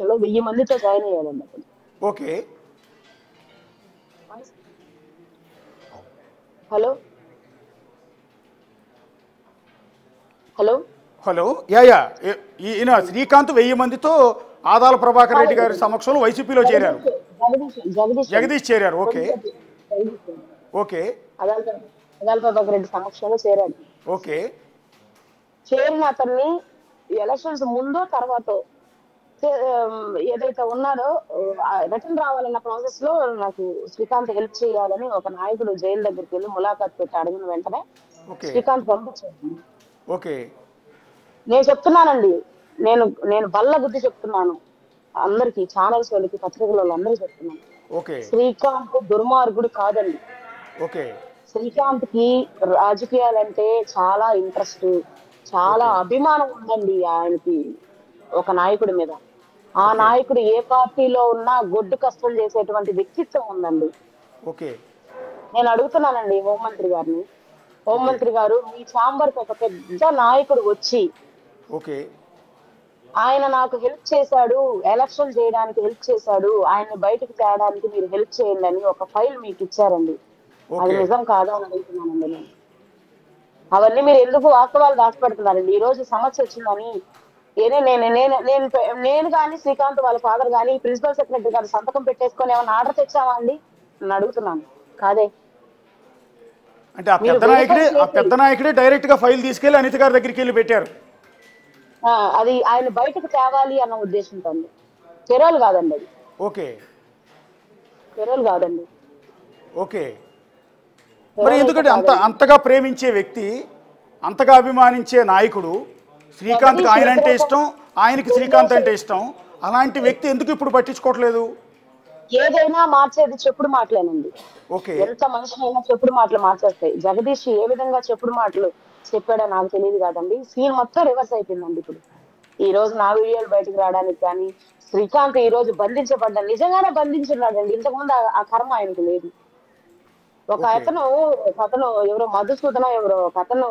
1000 మందితో జాయిన్ అయ్యాడండి అప్పుడు. Okay. Hello hello hello. ఈయన శ్రీకాంత్ 1000 మందితో ఆదాల ప్రభాకర్ రెడ్డి గారి సమక్షంలో వైసీపీలో చేరారు. జగదీష్ చేరారు. ఓకే. ఓకే. అదాల ప్రభాకర్ రెడ్డి సమక్షంలో చేరాడు. ఓకే. చేరిన అతన్ని ఎలక్షన్స్ ముందు తర్వాత ఏదైతే ఉన్నాడో రిటర్న్ రావాలన్న ప్రాసెస్ లో నాకు శ్రీకాంత్ హెల్ప్ చేయాలని ఒక నాయకుడు జైలు దగ్గరికి వెళ్ళి ములాఖాత్ పెట్టి అడిగిన వెంటనే శ్రీకాంత్ పంపించాడు. ఓకే. నేను చెప్తున్నానండి, నేను నేను బల్ల గుద్ది చెప్తున్నాను అందరికి, ఛానల్స్ వాళ్ళకి, పత్రికల వాళ్ళందరూ చెప్తున్నాను. శ్రీకాంత్ దుర్మార్గుడు కాదండి. ఓకే. శ్రీకాంత్ కి రాజకీయాలంటే చాలా ఇంట్రెస్ట్, చాలా అభిమానం ఉందండి ఆయనకి ఒక నాయకుడి మీద. ఆ నాయకుడు ఏ పార్టీలో ఉన్నా గొడ్డు కష్టం చేసేటువంటి వ్యక్తిత్వం ఉందండి. ఓకే. నేను అడుగుతున్నానండి హోంమంత్రి గారిని, హోంమంత్రి గారు మీ ఛాంబర్ కి ఒక పెద్ద నాయకుడు వచ్చి ఓకే ఆయన నాకు హెల్ప్ చేశాడు, ఎలక్షన్ చేయడానికి హెల్ప్ చేశాడు, ఆయన బయటకు తేయడానికి మీరు హెల్ప్ చేయండి అని ఒక ఫైల్ మీకు ఇచ్చారండి. అది నిజం కాదా అని అడుగుతున్నానండి నేను. అవన్నీ మీరు ఎందుకు వాస్తవాలు దాచిపెడుతున్నారండి? ఈ రోజు సమస్య వచ్చిందని నేను కానీ శ్రీకాంత్ వాళ్ళ ఫాదర్ కానీ ప్రిన్సిపల్ సెక్రటరీ గారు సంతకం పెట్టేసుకొని ఏమైనా ఆర్డర్ తెచ్చావా అండి నేను అడుగుతున్నాను. కాదే. అంటే ఆ పెద్ద నాయకుడే డైరెక్ట్ గా ఫైల్ తీసుకెళ్లి అనిత గారి దగ్గరికి వెళ్ళి పెట్టారు. అది ఆయన బయటకు తేవాలి అన్న ఉద్దేశంతో. చర్యలు కాదండి అది. ఓకే. చర్యలు కాదండి. ఓకే. మరి ఎందుకంటే అంతగా ప్రేమించే వ్యక్తి, అంతగా అభిమానించే నాయకుడు శ్రీకాంత్, ఆయన అంటే ఇష్టం, ఆయనకి శ్రీకాంత్ అంటే ఇష్టం, అలాంటి వ్యక్తి ఎందుకు ఇప్పుడు పట్టించుకోవట్లేదు? ఏదైనా మార్చేది చెప్పుడు మాటలేనండి. ఓకే. ఎంత మనిషినైనా చెప్పుడు మాటలు మార్చేస్తాయి. జగదీష్ ఏ విధంగా చెప్పుడు మాటలు చెప్పాడో నాకు తెలియదు కాదండి. సీన్ మొత్తం రివర్స్ అయిపోయిందండి. ఇప్పుడు ఈ రోజు నా వీడియోలు బయటకు రావడానికి కానీ, శ్రీకాంత్ ఈ రోజు బంధించబడ్డా నిజంగానే బంధించున్నాడండి. ఇంతకుముందు ఆ కర్మ ఆయనకు లేదు. ఒక అతను ఎవరో మధుసూదన ఎవరో ఒక అతను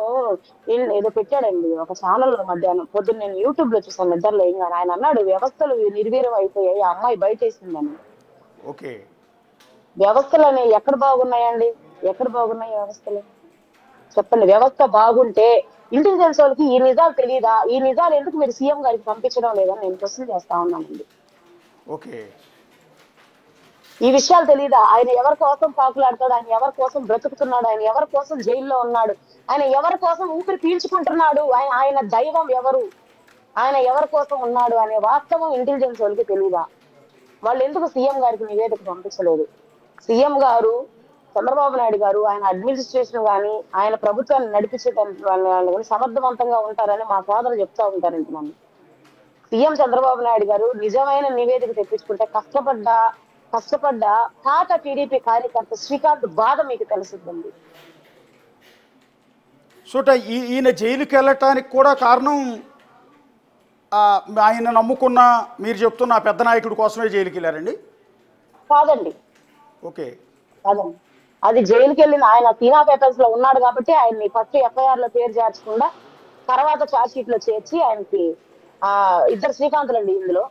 ఏదో పెట్టాడండి ఒక ఛానల్లో మధ్యాహ్నం. పొద్దున్న నేను యూట్యూబ్ లో చూసాను నిద్రలో. ఇంకా ఆయన అన్నాడు వ్యవస్థలు నిర్వీర్యం అయిపోయాయి, ఆ అమ్మాయి బయటేసిందని. ఓకే. వ్యవస్థలు అనేవి ఎక్కడ బాగున్నాయండి? ఎక్కడ బాగున్నాయి వ్యవస్థలు? చెప్పండి. వ్యవస్థ బాగుంటే ఇంటెలిజెన్స్ వాళ్ళకి ఈ నిజాలు తెలియదా? ఈ నిజాలు ఎందుకు మీరు సీఎం గారికి పంపించడం లేదని నేను క్వశ్చన్ చేస్తా ఉన్నానండి. ఓకే. ఈ విషయాలు తెలియదా? ఆయన ఎవరి కోసం పాకులాడతాడు, ఆయన ఎవరి కోసం బ్రతుకుతున్నాడు, ఆయన ఎవరి కోసం జైల్లో ఉన్నాడు, ఆయన ఎవరి కోసం ఊపిరి పీల్చుకుంటున్నాడు, ఆయన దైవం ఎవరు, ఆయన ఎవరి కోసం ఉన్నాడు అనే వాస్తవం ఇంటెలిజెన్స్ వాళ్ళకి తెలియదా? వాళ్ళు ఎందుకు సీఎం గారికి నివేదిక పంపించలేదు? సీఎం గారు చంద్రబాబు నాయుడు గారు ఆయన అడ్మినిస్ట్రేషన్ కానీ ఆయన ప్రభుత్వాన్ని నడిపించడానికి సమర్థవంతంగా ఉంటారని మా ఫాదర్ చెప్తా ఉంటారండి. నన్ను సీఎం చంద్రబాబు నాయుడు గారు నిజమైన నివేదిక తెప్పించుకుంటే కష్టపడ్డ పాత టీడీపీ కార్యకర్త శ్రీకాంత్ బాధ మీకు తెలుసుద్దండి. సో ఈయన జైలుకి వెళ్ళటానికి కూడా కారణం ఆయన నమ్ముకున్న, మీరు చెప్తున్న పెద్ద నాయకుడి కోసమే జైలుకి వెళ్ళారండి? కాదండి. ఓకే. కాదండి, అది జైలుకి వెళ్ళిన ఆయన తీనా పేపర్స్ లో ఉన్నాడు కాబట్టి ఆయన్ని ఫస్ట్ ఎఫ్ఐఆర్ లో పేరు చేర్చకుండా తర్వాత ఛార్జ్ షీట్ లో చేర్చి ఆయనకి ఇద్దరు శ్రీకాంతులు అండి ఇందులో.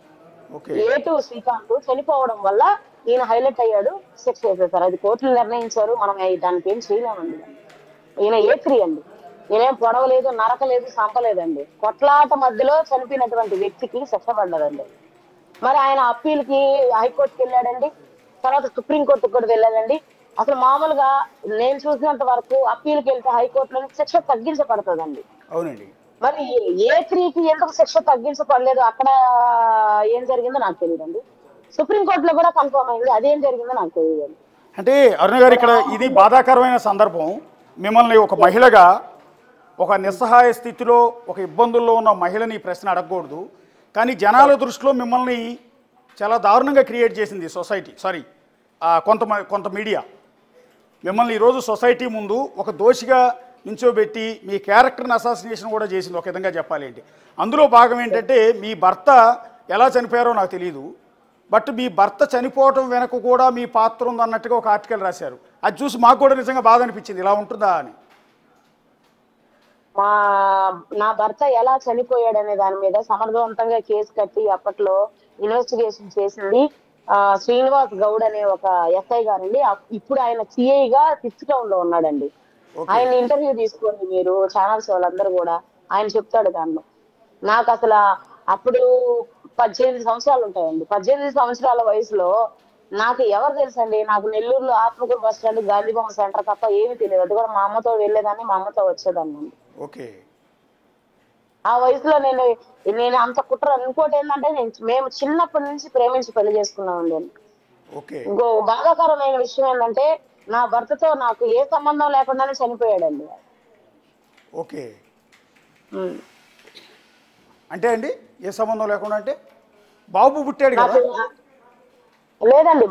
A2 శ్రీకాంత్ చనిపోవడం వల్ల ఈయన హైలైట్ అయ్యాడు, శిక్ష చేసేసారు. అది కోర్టులు నిర్ణయించారు, మనం దానికి ఏం చేయలేమండి. ఈయన A3 అండి. ఈయనేం పొడవలేదు, నరకలేదు, చంపలేదండి. కొట్లాట మధ్యలో చనిపోయినటువంటి వ్యక్తికి శిక్ష పడ్డదండి. మరి ఆయన అప్పీల్కి హైకోర్టుకి వెళ్ళాడండి, తర్వాత సుప్రీంకోర్టుకు కూడా వెళ్ళాడండి. అసలు మామూలుగా నేను చూసినంత వరకు అప్పీల్కి వెళ్తే హైకోర్టులో శిక్ష తగ్గించబడుతుందండి. అవునండి. మరి A3కి ఎందుకు శిక్ష తగ్గించబడలేదు? అక్కడ ఏం జరిగిందో నాకు తెలియదండి. సుప్రీంకోర్టులో కూడా కన్ఫర్మ్ అయింది, అదేం జరిగిందో నాకు తెలియదండి. అంటే అరుణ గారు, ఇక్కడ ఇది బాధాకరమైన సందర్భం. మిమ్మల్ని ఒక మహిళగా, ఒక నిస్సహాయ స్థితిలో, ఒక ఇబ్బందుల్లో ఉన్న మహిళని ఈ ప్రశ్న అడగకూడదు, కానీ జనాల దృష్టిలో మిమ్మల్ని చాలా దారుణంగా క్రియేట్ చేసింది సొసైటీ, కొంత మీడియా. మిమ్మల్ని ఈరోజు సొసైటీ ముందు ఒక దోషిగా నించోబెట్టి మీ క్యారెక్టర్ని అసాసినేషన్ కూడా చేసింది ఒక విధంగా చెప్పాలి అంటే. అందులో భాగం ఏంటంటే మీ భర్త ఎలా చనిపోయారో నాకు తెలియదు, బట్ మీ భర్త చనిపోవటం వెనక కూడా మీ పాత్ర ఉందన్నట్టుగా ఒక ఆర్టికల్ రాశారు. అది చూసి మాకు కూడా నిజంగా బాధ అనిపించింది, ఇలా ఉంటుందా అని. మా నా భర్త ఎలా చనిపోయాడనే దాని మీద సమర్థవంతంగా కేసు కట్టి అప్పట్లో ఇన్వెస్టిగేషన్ చేసింది శ్రీనివాస్ గౌడ్ అనే ఒక ఎస్ఐ గారండి. ఇప్పుడు ఆయన సిఐగా సిక్స్త్ టౌన్ లో ఉన్నాడండి. ఓకే. ఆయన ఇంటర్వ్యూ తీసుకోండి మీరు, ఛానల్స్ వాళ్ళందరూ కూడా. ఆయన చెప్తాడు దానిలో. నాకు అసలు అప్పుడు 18 సంవత్సరాలు ఉంటాయండి. 18 సంవత్సరాల వయసులో నాకు ఎవరు తెలుసండి? నాకు నెల్లూరులో Atmakur bus stand, Gandhibomma centre తప్ప ఏమీ తెలియదు. అది కూడా మా అమ్మతో వెళ్ళేదాన్ని, మా అమ్మతో వచ్చేదాన్ని. ఓకే. ఆ వయసులో నేను నేను అంత కుట్ర. ఇంకోటి ఏంటంటే మేము చిన్నప్పటి నుంచి ప్రేమించి పెళ్లి చేసుకున్నామండి. ఓకే. ఇంకో బాధాకరమైన విషయం ఏంటంటే నా భర్తతో నాకు ఏ సంబంధం లేకుండానే చనిపోయాడండి. ఓకే. ఉమ్. అంటే అండి ఏ సంబంధం లేకుండా అంటే బాబు పుట్టాడు కదా? నాకు లేదండి,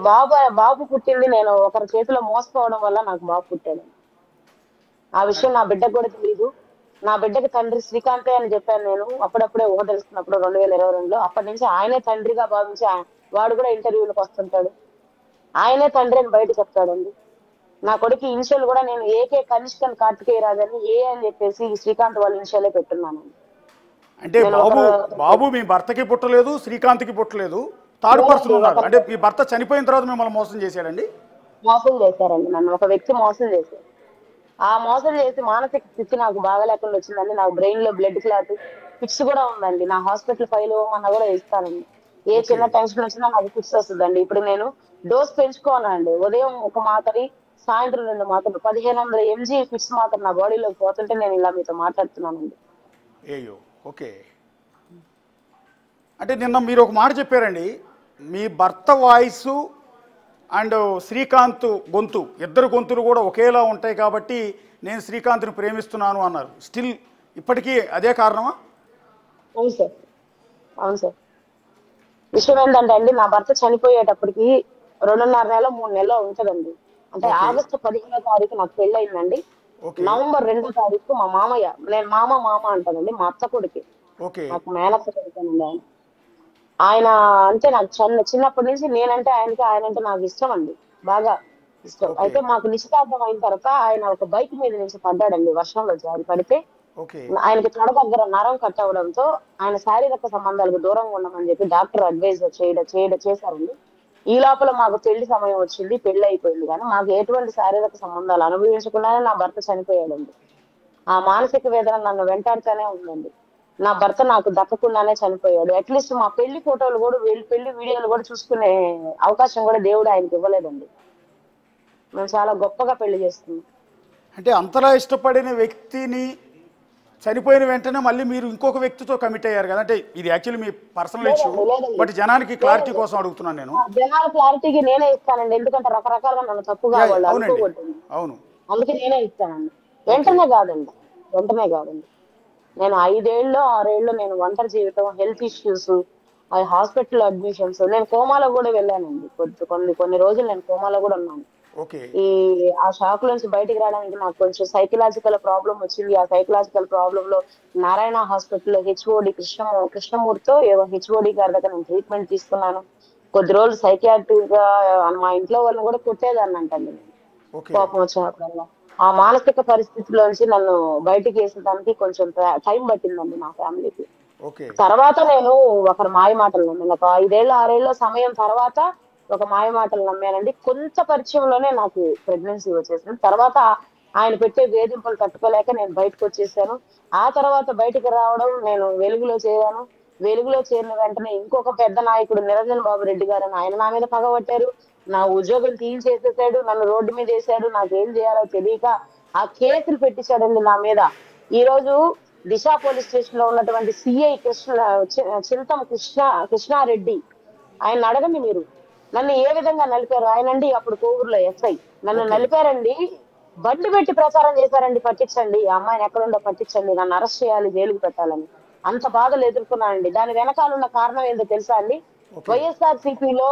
బాబు పుట్టింది నేను ఒకరి చేతిలో మోసపోవడం వల్ల నాకు బాబు పుట్టాడు. ఆ విషయం నా బిడ్డకు కూడా తెలియదు. నా బిడ్డకి తండ్రి శ్రీకాంతే అని చెప్పాను నేను అప్పుడప్పుడే ఊహ తెలుసుకున్నప్పుడు 2022లో. అప్పటి నుంచి ఆయనే తండ్రిగా భావించి వాడు కూడా ఇంటర్వ్యూలకు వస్తుంటాడు. ఆయనే తండ్రి అని బయట చెప్తాడండి. నా కొడుకు ఇనిషియల్ కూడా నేను ఏకే కనిష్కన్ కార్తికేయ రాజని ఏ అని చెప్పేసి శ్రీకాంత్ వాళ్ళ ఇనిషియలే పెట్టున్నాను. అంటే బాబు మీ భర్తకి పుట్టలేదు, శ్రీకాంత్కి పుట్టలేదు, థర్డ్ పర్సన్ ఉన్నాడు. అంటే మీ భర్త చనిపోయిన తర్వాత మిమ్మల్ని మోసం చేశాడండి? మోసం చేశారండి నన్ను. ఒక వ్యక్తి మోసం చేశారు. ఆ మోసం చేసి మానసిక స్థితి నాకు బాగా లేకుండా వచ్చిందండి. నాకు బ్రెయిన్ లో బ్లడ్ క్లాట్, ఫిక్స్ కూడా ఉందండి. నా హాస్పిటల్ ఫైల్ అన్నా కూడా ఇస్తానండి. ఏ చిన్న టెన్షన్ వచ్చినా నాకు ఫిక్స్ వస్తుందండి. ఇప్పుడు నేను డోస్ పెంచుకోనండి. ఉదయం ఒక మాత్రని, సాయంత్రం 2 మాత్రలు, 1500 mg ఫిక్స్ మాత్రం నా బాడీలోకి పోతుంటే నేను ఇలా మీతో మాట్లాడుతున్నానండి. ఏయో. ఓకే. అంటే నిన్న మీరు ఒక మాట చెప్పారండి, మీ భర్త వాయిస్ అండ్ శ్రీకాంత్ గొంతు, ఇద్దరు గొంతులు కూడా ఒకేలా ఉంటాయి కాబట్టి నేను శ్రీకాంత్ని ప్రేమిస్తున్నాను అన్నారు. స్టిల్ ఇప్పటికీ అదే కారణమా? అవును సార్, అవును సార్. విషయం ఏంటంటే అండి, నా భర్త చనిపోయేటప్పటికి 2.5 నెల 3 నెలలు ఉంటదండి. అంటే ఆగస్టు 15వ తారీఖు నాకు పెళ్లి అయిందండి. నవంబర్ 2వ తారీఖు మా మామయ్య, నేను మామ అంటానండి, మా అత్త కొడుకు, నాకు మేనత్త కొడుకునండి ఆయన. ఆయన అంటే నాకు చిన్నప్పటి నుంచి నేనంటే ఆయనంటే నాకు ఇష్టం అండి, బాగా ఇష్టం. అయితే మాకు నిశ్చితార్థం అయిన తర్వాత ఆయన ఒక బైక్ మీద నుంచి పడ్డాడండి, వర్షంలో జారి పడితే. ఆయనకి తొడ దగ్గర నరం కట్ అవడంతో ఆయన శారీరక సంబంధాలకు దూరంగా ఉండమని చెప్పి డాక్టర్ అడ్వైజ్ చేశారండి. ఈ లోపల మాకు పెళ్లి సమయం వచ్చింది, పెళ్లి అయిపోయింది. కానీ మాకు ఎటువంటి శారీరక సంబంధాలు అనుభవించకుండానే నా భర్త చనిపోయాడండి. ఆ మానసిక వేదన నన్ను వెంటాడుతూనే ఉందండి. నా భర్త నాకు దక్కకుండానే చనిపోయాడు. అట్లీస్ట్ మా పెళ్లి ఫోటోలు కూడా, పెళ్లి వీడియోలు కూడా చూసుకునే అవకాశం కూడా దేవుడు ఆయనకి ఇవ్వలేదండి. మేము చాలా గొప్పగా పెళ్లి చేసుకున్నాం. అంటే అంతలా ఇష్టపడిన వ్యక్తిని చనిపోయిన వెంటనే మళ్ళీ మీరు ఇంకొక వ్యక్తితో కమిట్ అయ్యారు కదా? అంటే ఇది actually me personal issue, but జనానికి క్లారిటీ కోసం అడుగుతున్నాను నేను. జనాల క్లారిటీకి నేనే ఇస్తానండి, ఎందుకంటే రకరకాలుగా నన్ను తప్పుగా వాళ్ళు అనుకోకూడదు. అవును, అందుకే నేనే ఇస్తానండి. వెంటనే కాదండి. నేను 5 ఏళ్ళు 6 ఏళ్ళు నేను ఒంటరి జీవితం, హెల్త్ ఇష్యూస్, హాస్పిటల్ అడ్మిషన్స్, నేను కోమాలో కూడా వెళ్ళానండి. కొన్ని రోజులు నేను కోమాలో కూడా ఉన్నాను. ఆ షాక్ నుంచి బయటికి రావడానికి నాకు కొంచెం సైకలాజికల్ ప్రాబ్లం వచ్చింది. ఆ సైకలాజికల్ ప్రాబ్లం లో నారాయణ హాస్పిటల్లో హెచ్ఓడి కృష్ణమూర్తితో హెచ్ఓడి గారి దగ్గర నేను ట్రీట్మెంట్ తీసుకున్నాను. కొద్ది రోజులు సైకియాట్రిక్ గా మా ఇంట్లో వాళ్ళని కూడా కొట్టేదాన్ని అంటండి, కోపం వచ్చినప్పుడల్లా. ఆ మానసిక పరిస్థితిలోంచి నన్ను బయటికి వేసడానికి కొంచెం టైం పట్టిందండి మా ఫ్యామిలీకి. తర్వాత నేను ఒకరి మాయ మాటలు నమ్మాను. ఒక 5 ఏళ్ళు 6 ఏళ్ళ సమయం తర్వాత ఒక మాయ మాటలు నమ్మానండి. కొంత పరిచయంలోనే నాకు ప్రెగ్నెన్సీ వచ్చేసింది. తర్వాత ఆయన పెట్టే వేధింపులు తట్టుకోలేక నేను బయటకు వచ్చేసాను. ఆ తర్వాత బయటికి రావడం, నేను వెలుగులో చేరాను. వెలుగులో చేరిన వెంటనే ఇంకొక పెద్ద నాయకుడు నిరంజన్ బాబు రెడ్డి గారు అని ఆయన నా మీద పగబట్టారు. నా ఉద్యోగం తీసేసేసాడు, నన్ను రోడ్డు మీద వేసాడు. నాకేం చేయాలో తెలియక ఆ కేసులు పెట్టించాడండి నా మీద. ఈ రోజు దిశ పోలీస్ స్టేషన్ లో ఉన్నటువంటి సిఐ చింతం కృష్ణారెడ్డి, ఆయన అడగండి మీరు, నన్ను ఏ విధంగా నలిపారు. ఆయనండి అప్పుడు కోవూరులో ఎస్ఐ. నన్ను నలిపారండి, బండి పెట్టి ప్రచారం చేశారండి, పట్టించండి ఆ అమ్మాయిని, ఎక్కడుందో పట్టించండి, నన్ను అరెస్ట్ చేయాలి, జైలుకి పెట్టాలని. అంత బాధలు ఎదుర్కొన్నానండి. దాని వెనకాల ఉన్న కారణం ఏంటో తెలుసా అండి? వైఎస్ఆర్సీపీలో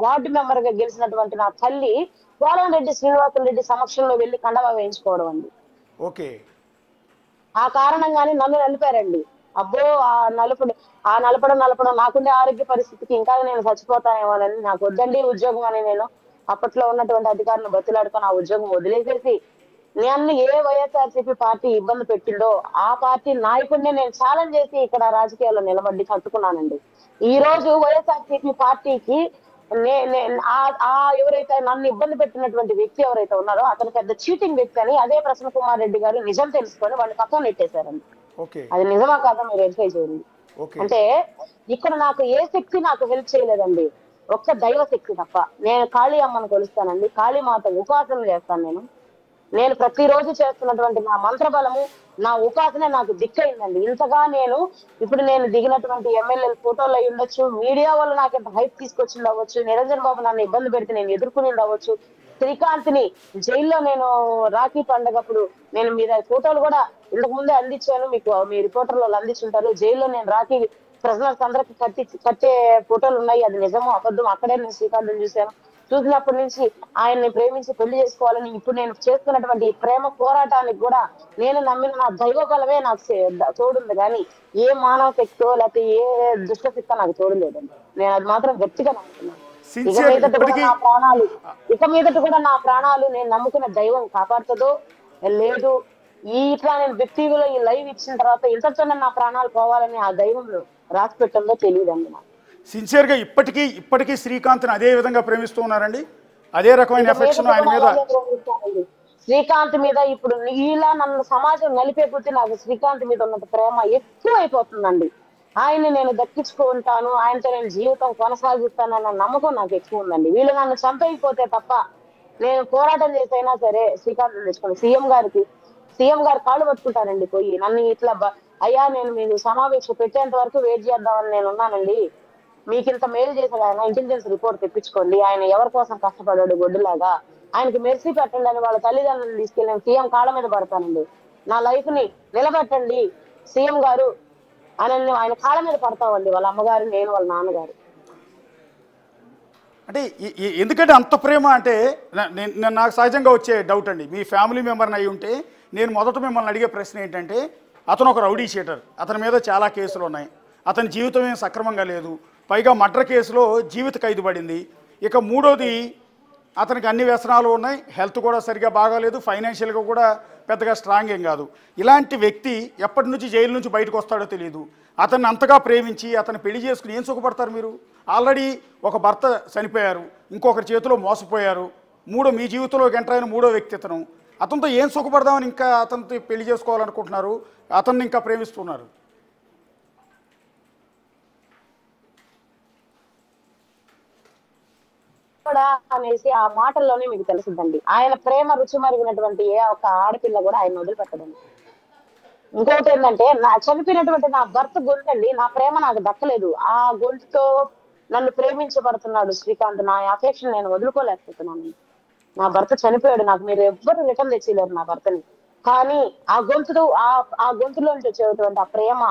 వార్డు మెంబర్ గా గెలిచినటువంటి నా తల్లి పోలంరెడ్డి శ్రీనివాసరెడ్డి సమక్షంలో వెళ్లి కండవా వేయించుకోవడం అండి. ఆ కారణంగానే నన్ను నలిపారండి. అబ్బో ఆ నలపడం నాకుండే ఆరోగ్య పరిస్థితికి ఇంకా నేను చచ్చిపోతానేమోనని, నాకు వద్దండి ఉద్యోగం అని నేను అప్పట్లో ఉన్నటువంటి అధికారులను బతిలాడుకొని ఆ ఉద్యోగం వదిలేసేసి నన్ను ఏ వైఎస్ఆర్సీపీ పార్టీ ఇబ్బంది పెట్టిందో ఆ పార్టీ నాయకుడిని నేను ఛాలెంజ్ చేసి ఇక్కడ రాజకీయాల్లో నిలబడి కట్టుకున్నానండి. ఈ రోజు వైఎస్ఆర్సీపీ పార్టీకి ఎవరైతే నన్ను ఇబ్బంది పెట్టినటువంటి వ్యక్తి ఎవరైతే ఉన్నారో అతను పెద్ద చీటింగ్ వ్యక్తి అని అదే ప్రసన్న కుమార్ రెడ్డి గారు నిజం తెలుసుకొని వాళ్ళు పక్కన నెట్టేశారండి. అది నిజమా కాదా మీరు వెరిఫై చేయండి. అంటే ఇక్కడ నాకు ఏ శక్తి నాకు హెల్ప్ చేయలేదండి, ఒక్క దైవ శక్తి తప్ప. నేను కాళీ అమ్మను కొలుస్తానండి, కాళీమాత ఉపాసన చేస్తాను. నేను ప్రతిరోజు చేస్తున్నటువంటి నా మంత్రబలము, నా ఉపాసన నాకు దిక్కైందండి. ఇంతగా ఇప్పుడు నేను దిగినటువంటి ఎమ్మెల్యేల ఫోటోలు అయి ఉండొచ్చు, మీడియా వల్ల నాకు ఎంత హైప్ తీసుకొచ్చింది అవ్వచ్చు, నిరంజన్ బాబు నన్ను ఇబ్బంది పెడితే నేను ఎదుర్కొని ఉండవచ్చు, శ్రీకాంత్ ని జైల్లో నేను రాఖీ పండగప్పుడు నేను మీద ఫోటోలు కూడా ఇంతకు ముందే అందించాను, మీకు మీ రిపోర్టర్లు అందించుంటారు. జైల్లో నేను రాఖీ ప్రిజనర్స్ అందరికి కట్టే ఫోటోలు ఉన్నాయి. అది నిజమో అబద్ధం అక్కడే నేను శ్రీకాంత్ చూశాను. చూసినప్పటి నుంచి ఆయన్ని ప్రేమించి పెళ్లి చేసుకోవాలని ఇప్పుడు నేను చేస్తున్నటువంటి ప్రేమ పోరాటానికి కూడా నేను నమ్మిన నా దైవ బలమే నాకు తోడుంది, కానీ ఏ మానవ శక్తో లేకపోతే ఏ దుష్ట శక్తో నాకు తోడులేదండి. నేను అది మాత్రం గట్టిగా నమ్ముతున్నాను. ఇక మీదట కూడా నా ప్రాణాలు నేను నమ్ముకున్న దైవం కాపాడుతుందో లేదు. ఇట్లా నేను వ్యక్తిలో ఈ లైవ్ ఇచ్చిన తర్వాత ఇంతతో నా ప్రాణాలు పోవాలని ఆ దైవంలో రాసి పెట్టందో తెలియదండి నాకు. సిన్సియర్ గా ఇప్పటికీ శ్రీకాంత్ అదే విధంగా ప్రేమిస్తూ ఉన్నారండి, అదే రకమైన ఎఫెక్షన్ ఆయన మీద. శ్రీకాంత్ మీద ఇప్పుడు ఇలా నన్ను సమాజం నలిపే కొద్దీ నాకు శ్రీకాంత్ మీద ఉన్న ప్రేమ ఎక్కువ అయిపోతుందండి. ఆయన్ని నేను దక్కించుకుంటాను, ఆయనతో నేను జీవితం కొనసాగిస్తానన్న నమ్మకం నాకు ఎక్కువ ఉందండి. వీళ్ళు నన్ను చంపైపోతే తప్ప నేను పోరాటం చేసైనా సరే శ్రీకాంత్ తెచ్చుకోండి. సీఎం గారు కాళ్ళు పట్టుకుంటానండి పోయి, నన్ను ఇట్లా అయ్యా నేను మీరు సమావేశం పెట్టేంత వరకు వెయిట్ చేద్దామని నేను ఉన్నానండి, మీకు ఇంత మేలు చేశాడు ఆయన, ఇంటెలిజెన్స్ రిపోర్ట్ తెప్పించుకోండి, ఆయన ఎవరి కోసం కష్టపడ్డాడు గొడ్డులాగా, ఆయనకి మెర్సీ పెట్టండి అని వాళ్ళ తల్లిదండ్రులను తీసుకెళ్ళి సీఎం కాళ్ళ మీద పడతానండి, నా లైఫ్ ని నిలబెట్టండి సీఎం గారు అని ఆయన కాళ్ళ మీద పడతామండి, వాళ్ళ అమ్మగారు, నేను, వాళ్ళ నాన్నగారు. అంటే ఎందుకంటే అంత ప్రేమ అంటే నాకు సహజంగా వచ్చే డౌట్ అండి, మీ ఫ్యామిలీ మెంబర్ని అయి ఉంటే నేను మొదట మిమ్మల్ని అడిగే ప్రశ్న ఏంటంటే, అతను ఒక రౌడీ షీటర్, అతని మీద చాలా కేసులు ఉన్నాయి, అతని జీవితం ఏం సక్రమంగా లేదు, పైగా మర్డర్ కేసులో జీవిత ఖైదు పడింది, ఇక మూడోది అతనికి అన్ని వ్యసనాలు ఉన్నాయి, హెల్త్ కూడా సరిగా బాగాలేదు, ఫైనాన్షియల్గా కూడా పెద్దగా స్ట్రాంగ్ ఏం కాదు. ఇలాంటి వ్యక్తి ఎప్పటి నుంచి జైలు నుంచి బయటకు వస్తాడో తెలియదు. అతన్ని అంతగా ప్రేమించి అతను పెళ్లి చేసుకుని ఏం సుఖపడతారు మీరు? ఆల్రెడీ ఒక భర్త చనిపోయారు, ఇంకొకరి చేతిలో మోసపోయారు, మీ జీవితంలోకి ఎంటర్ అయిన మూడో వ్యక్తి అతనితో ఏం సుఖపడదామని ఇంకా అతనితో పెళ్లి చేసుకోవాలనుకుంటున్నారు, అతన్ని ఇంకా ప్రేమిస్తున్నారు. అనేసి ఆ మాటల్లోనే మీకు తెలుసుదండి, ఆయన ప్రేమ రుచి మరిగినటువంటి ఏ ఒక్క ఆడపిల్ల కూడా ఆయన వదిలిపెట్టదండి. ఇంకొకటి ఏంటంటే, చనిపోయినటువంటి నా భర్త గొంతండి, నా ప్రేమ నాకు దక్కలేదు, ఆ గొంతుతో నన్ను ప్రేమించబడుతున్నాడు శ్రీకాంత్, నా అఫెక్షన్ నేను వదులుకోలేకపోతున్నాను. నా భర్త చనిపోయాడు, నాకు మీరు ఎవ్వరు రిటర్న్ తెచ్చిలేరు నా భర్తని, కానీ ఆ గొంతులో నుంచి వచ్చేటువంటి ఆ ప్రేమ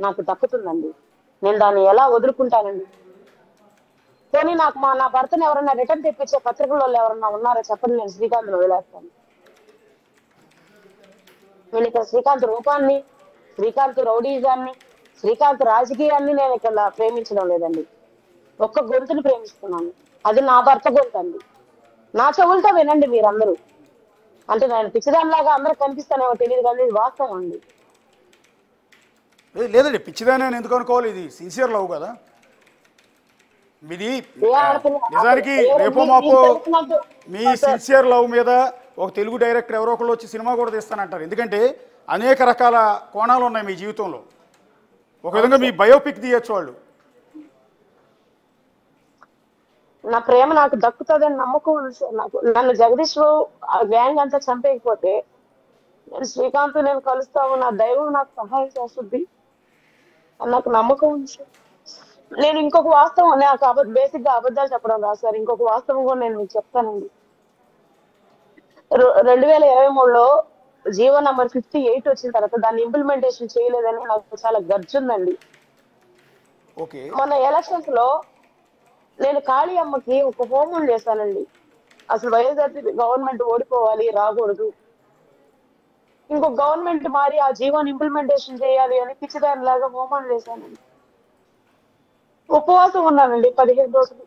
నాకు దక్కుతుందండి. నేను దాన్ని ఎలా వదులుకుంటానండి? కానీ నాకు నా భర్తను ఎవరన్నా రిటర్న్ తెప్పించే పత్రికల్లో ఎవరన్నా ఉన్నారో చెప్పండి, నేను శ్రీకాంత్ వదిలేస్తాను. నేను ఇక్కడ శ్రీకాంత్ రూపాన్ని, శ్రీకాంత్ రౌడీజాన్ని, శ్రీకాంత్ రాజకీయాన్ని నేను ఇక్కడ ప్రేమించడం లేదండి, ఒక్క గొంతుని ప్రేమిస్తున్నాను, అది నా భర్త గొంతు అండి. నా చెవులతో వినండి మీరందరూ, అంటే నేను పిచ్చిదానిలాగా అందరూ కనిపిస్తానేమో తెలియదు, కానీ ఇది వాస్తవం అండి. లేదండి, పిచ్చిదాని ఎందుకు అనుకోవాలి, ఇది సిన్సియర్ లవ్ కదా మీది. నిజానికి రేపో మాపో మీ సిన్సియర్ లవ్ మీద ఒక తెలుగు డైరెక్టర్ ఎవరో ఒకళ్ళు వచ్చి సినిమా కూడా తీస్తానంటారు, ఎందుకంటే అనేక రకాల కోణాలు ఉన్నాయి మీ జీవితంలో. ఒక విధంగా మీ బయోపిక్ తీయచ్చు వాళ్ళు. నా ప్రేమ నాకు దక్కుతుందని నమ్మకం నాకు. నన్ను జగదీష్ గ్యాంగ్ అంతా చంపేయకపోతే నేను శ్రీకాంత్ నేను కలుస్తాము, నా దైవం నాకు సహాయం చేస్తుంది నాకు నమ్మకం ఉంది. నేను ఇంకొక వాస్తవం, నాకు బేసిక్ గా అబద్ధాలు చెప్పడం రాదు సార్, ఇంకొక వాస్తవం కూడా నేను మీకు చెప్తానండి. 2023లో జీవో నంబర్ 58 వచ్చిన తర్వాత దాన్ని ఇంప్లిమెంటేషన్ చేయలేదని నాకు చాలా గర్జుందండి. మొన్న ఎలక్షన్స్ లో నేను కాళీ అమ్మకి ఒక హోమం చేశానండి. అసలు వైఎస్ఆర్సీ గవర్నమెంట్ ఓడిపోవాలి, రాకూడదు, ఇంకొక గవర్నమెంట్ మారి ఆ జీవోని ఇంప్లిమెంటేషన్ చేయాలి అని పిచ్చిదాని లాగా హోమం చేశానండి. ఉపవాసం ఉన్నానండి 15 రోజులు.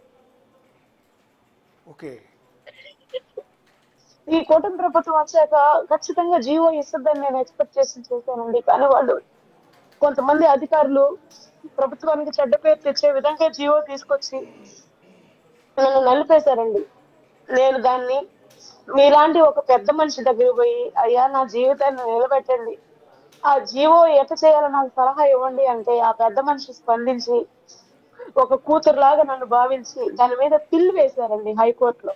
ఈ కూటమి ప్రభుత్వం వచ్చాక ఖచ్చితంగా జీవో ఇస్తుందని నేను ఎక్స్పెక్ట్ చేశానండి. కానీ వాళ్ళు కొంతమంది అధికారులు ప్రభుత్వానికి చెడ్డ పేరు తెచ్చే విధంగా జీవో తీసుకొచ్చి నన్ను నలిపేశారండి. నేను దాన్ని మీలాంటి ఒక పెద్ద మనిషి దగ్గరికి పోయి, అయ్యా నా జీవితాన్ని నిలబెట్టండి, ఆ జీవో ఎట చేయాలో నాకు సలహా ఇవ్వండి అంటే ఆ పెద్ద మనిషి స్పందించి ఒక కూతురులాగా నన్ను భావించి దాని మీద పిల్ వేశారండి హైకోర్టులో.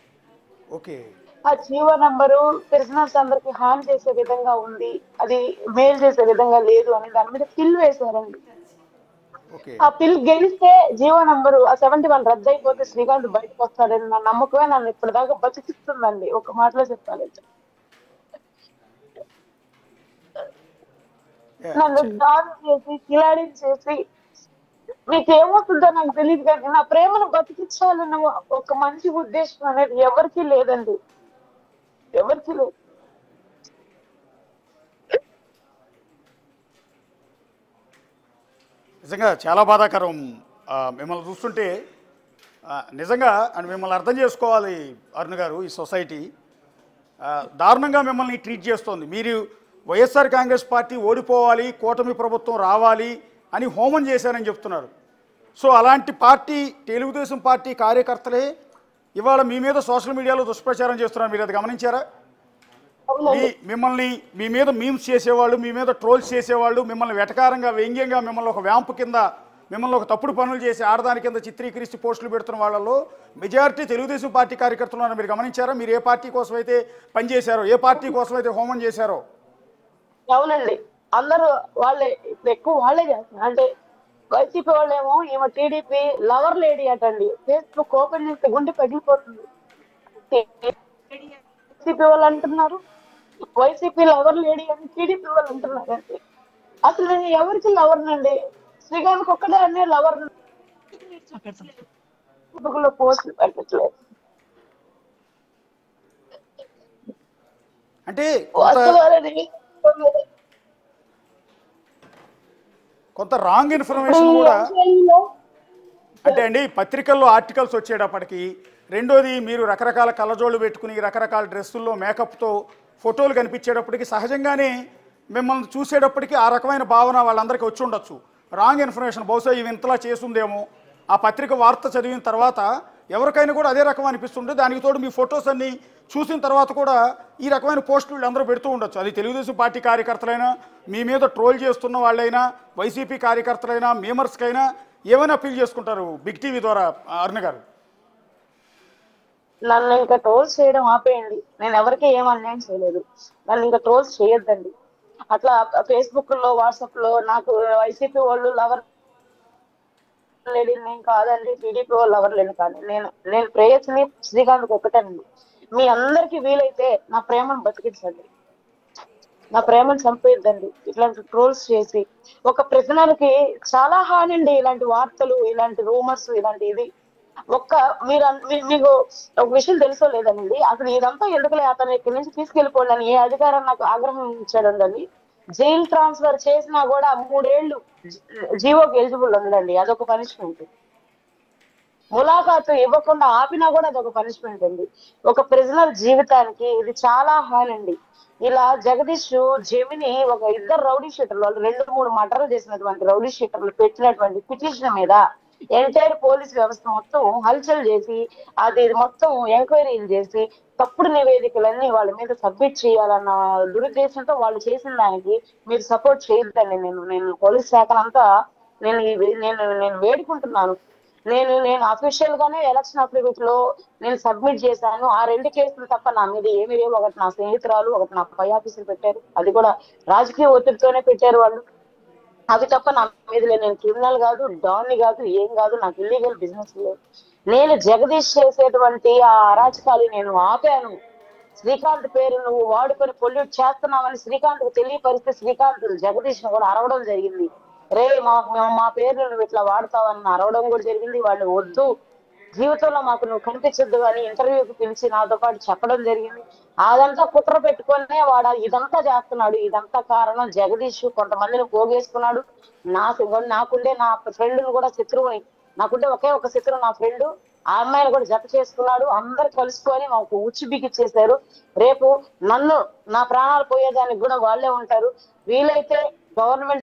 ఓకే. ఆ జీవో నంబరు ప్రిజనర్స్ అందరికి హాని చేసే విధంగా ఉంది, అది మేలు చేసే విధంగా లేదు అని దాని మీద పిల్ వేశారండి. ఓకే. ఆ పిల్ గెలిస్తే జీవో నంబరు ఆ 71 రద్దు అయిపోతే శ్రీకాంత్ బయటకు వస్తాడని నా నమ్మకమే నన్ను ఇప్పటిదాకా బతికిస్తుందండి, ఒక మాటలో చెప్పాలంటే. నన్ను దాడి చేసి కిలాడి చేసి మీకేమవుతుందో నాకు తెలియదు, కానీ నా ప్రేమను బతికించాలన్న ఒక మంచి ఉద్దేశం అనేది ఎవరికీ లేదండి, ఎవరికీ లేదు. నిజంగా చాలా బాధాకరం. మిమ్మల్ని చూస్తుంటే నిజంగా అని మిమ్మల్ని అర్థం చేసుకోవాలి అరుణ్ గారు. ఈ సొసైటీ దారుణంగా మిమ్మల్ని ట్రీట్ చేస్తోంది. మీరు వైఎస్ఆర్ కాంగ్రెస్ పార్టీ ఓడిపోవాలి, కూటమి ప్రభుత్వం రావాలి అని హోమం చేశారని చెప్తున్నారు. సో అలాంటి పార్టీ తెలుగుదేశం పార్టీ కార్యకర్తలే ఇవాళ మీ మీద సోషల్ మీడియాలో దుష్ప్రచారం చేస్తున్నారు. మీరు అది గమనించారా? మిమ్మల్ని మీ మీద మీమ్స్ చేసేవాళ్ళు, మీ మీద ట్రోల్స్ చేసేవాళ్ళు, మిమ్మల్ని వెటకారంగా వ్యంగ్యంగా మిమ్మల్ని ఒక వ్యాంపు కింద, మిమ్మల్ని ఒక తప్పుడు పనులు చేసి ఆడదాని కింద చిత్రీకరిస్తూ పోస్టులు పెడుతున్న వాళ్ళలో మెజారిటీ తెలుగుదేశం పార్టీ కార్యకర్తలు మీరు గమనించారా? మీరు ఏ పార్టీ కోసం అయితే పనిచేశారో, ఏ పార్టీ కోసం అయితే హోమం చేశారో. అవునండి, అందరూ వాళ్ళే, ఎక్కువ వాళ్ళే చేస్తున్నారు. అంటే వైసీపీ వాళ్ళేమో ఈమె టీడీపీ లవర్ లేడీ అటండి, ఫేస్బుక్ ఓపెన్ చేస్తే గుండె పగిలిపోతుంది. వైసీపీ వాళ్ళు అంటున్నారు వైసీపీ లవర్ లేడీ అని, టీడీపీ వాళ్ళు అంటున్నారు. అంటే అసలు నేను ఎవరికి లవర్నండి? శ్రీకాంత్ ఒక్కడే అనే లవర్ పోస్టులు పెట్టట్లేదు. అంటే కొంత రాంగ్ ఇన్ఫర్మేషన్ కూడా అంటే అండి, పత్రికల్లో ఆర్టికల్స్ వచ్చేటప్పటికి. రెండోది, మీరు రకరకాల కళ్ళజోళ్ళు పెట్టుకుని రకరకాల డ్రెస్సుల్లో మేకప్తో ఫోటోలు కనిపించేటప్పటికి సహజంగానే మిమ్మల్ని చూసేటప్పటికి ఆ రకమైన భావన వాళ్ళందరికీ వచ్చి ఉండొచ్చు. రాంగ్ ఇన్ఫర్మేషన్ బహుశా ఇవి ఇంతలా చేస్తుందేమో. ఆ పత్రిక వార్త చదివిన తర్వాత ఎవరికైనా కూడా అదే రకం అనిపిస్తుంటే, దానికి తోడు మీ ఫొటోస్ అన్నీ చూసిన తర్వాత కూడా ఈ రకమైన పోస్టులు అందరూ పెడుతూ ఉండొచ్చు. అది తెలుగుదేశం పార్టీ కార్యకర్తలైనా, మీ మీద ట్రోల్ చేస్తున్న వాళ్ళైనా, వైసీపీ కార్యకర్తలైనా, మేమర్స్కైనా ఏమైనా అప్పీల్ చేసుకుంటారు బిగ్ టీవీ ద్వారా అరుణ గారు? నన్ను ఇంకా ట్రోల్స్ చేయడం ఆపేయండి, నేను ఎవరికి ఏం అన్యాయం చేయలేదు, నన్ను ఇంకా ట్రోల్స్ చేయొద్దండి. అట్లా ఫేస్బుక్ లో, వాట్సాప్ లో నాకు వైసీపీ వాళ్ళు లవర్ లేడీ నేను కాదండి, టీడీపీ వాళ్ళు లవర్ లేని కాదు, నేను ప్రేయస్ని శ్రీకాంత్ ఒక్కటేనండి. మీ అందరికి వీలైతే నా ప్రేమను బతికించండి, నా ప్రేమను చంపేద్దండి. ఇట్లాంటి ట్రోల్స్ చేసి ఒక ప్రిజనర్ కి చాలా హాని అండి ఇలాంటి వార్తలు, ఇలాంటి రూమర్స్, ఇలాంటి ఇది. మీకు ఒక విషయం తెలుసో లేదండి, అసలు ఇదంతా ఎందుకులే, అతను ఇక్కడి నుంచి తీసుకెళ్లిపోండి అని ఏ అధికారం నాకు ఆగ్రహం ఇచ్చాడండి. జైలు ట్రాన్స్ఫర్ చేసినా కూడా 3 ఏళ్ళు జీవోకి ఎలిజిబుల్ ఉండదండి, అదొక పనిష్మెంట్. ములాఖాతు ఇవ్వకుండా ఆపినా కూడా అదొక పనిష్మెంట్ అండి. ఒక ప్రిజనర్ జీవితానికి ఇది చాలా హాని అండి. ఇలా జగదీష్, జెమిని, ఒక ఇద్దరు రౌడీ షీటర్లు, వాళ్ళు 2-3 మర్డర్లు చేసినటువంటి రౌడీ షీటర్లు పెట్టినటువంటి పిటిషన్ మీద ఎంటైర్ పోలీస్ వ్యవస్థ మొత్తం హల్చల్ చేసి, అది మొత్తం ఎంక్వైరీలు చేసి తప్పుడు నివేదికలన్నీ వాళ్ళ మీద సబ్మిట్ చేయాలన్న దురుద్దేశంతో వాళ్ళు చేసిన దానికి మీరు సపోర్ట్ చేయొద్దండి. నేను పోలీస్ శాఖనంతా నేను వేడుకుంటున్నాను. నేను అఫీషియల్ గానే ఎలక్షన్ అఫిడవిట్ లో నేను సబ్మిట్ చేశాను. ఆ 2 కేసులు తప్ప నా మీద ఏమి లేవు. ఒకటి నా స్నేహితురాలు, ఒకటి నా పై ఆఫీసులు పెట్టారు, అది కూడా రాజకీయ ఒత్తిడితోనే పెట్టారు వాళ్ళు. అవి తప్ప నా మీద లేదు. నేను క్రిమినల్ కాదు, డాన్ కాదు, ఏం కాదు, నాకు ఇల్లీగల్ బిజినెస్ లేదు. నేను జగదీష్ చేసేటువంటి ఆ అరాచకాలు నేను ఆపాను. శ్రీకాంత్ పేరు నువ్వు వాడుకొని పొల్యూట్ చేస్తున్నావని శ్రీకాంత్ కు తెలియపరిస్తే శ్రీకాంత్ జగదీష్ ను కూడా అరవడం జరిగింది. రే మా పేర్లు నువ్వు ఇట్లా వాడతావని అరవడం కూడా జరిగింది. వాళ్ళు వద్దు, జీవితంలో మాకు నువ్వు కనిపించొద్దు అని ఇంటర్వ్యూకి పిలిచి నాతో పాటు చెప్పడం జరిగింది. అదంతా కుట్ర పెట్టుకునే వాడు ఇదంతా చేస్తున్నాడు. ఇదంతా కారణం జగదీష్ కొంతమందిని పోగేసుకున్నాడు. నాకుండే నా ఫ్రెండ్ను కూడా శత్రువుని, నాకుండే ఒకే ఒక శత్రువు నా ఫ్రెండ్, ఆ అమ్మాయిని కూడా జత చేసుకున్నాడు. అందరు కలుసుకొని మాకు ఉచ్చు బిగిచ్చేశారు. రేపు నన్ను నా ప్రాణాలు పోయేదానికి కూడా వాళ్ళే ఉంటారు. వీలైతే గవర్నమెంట్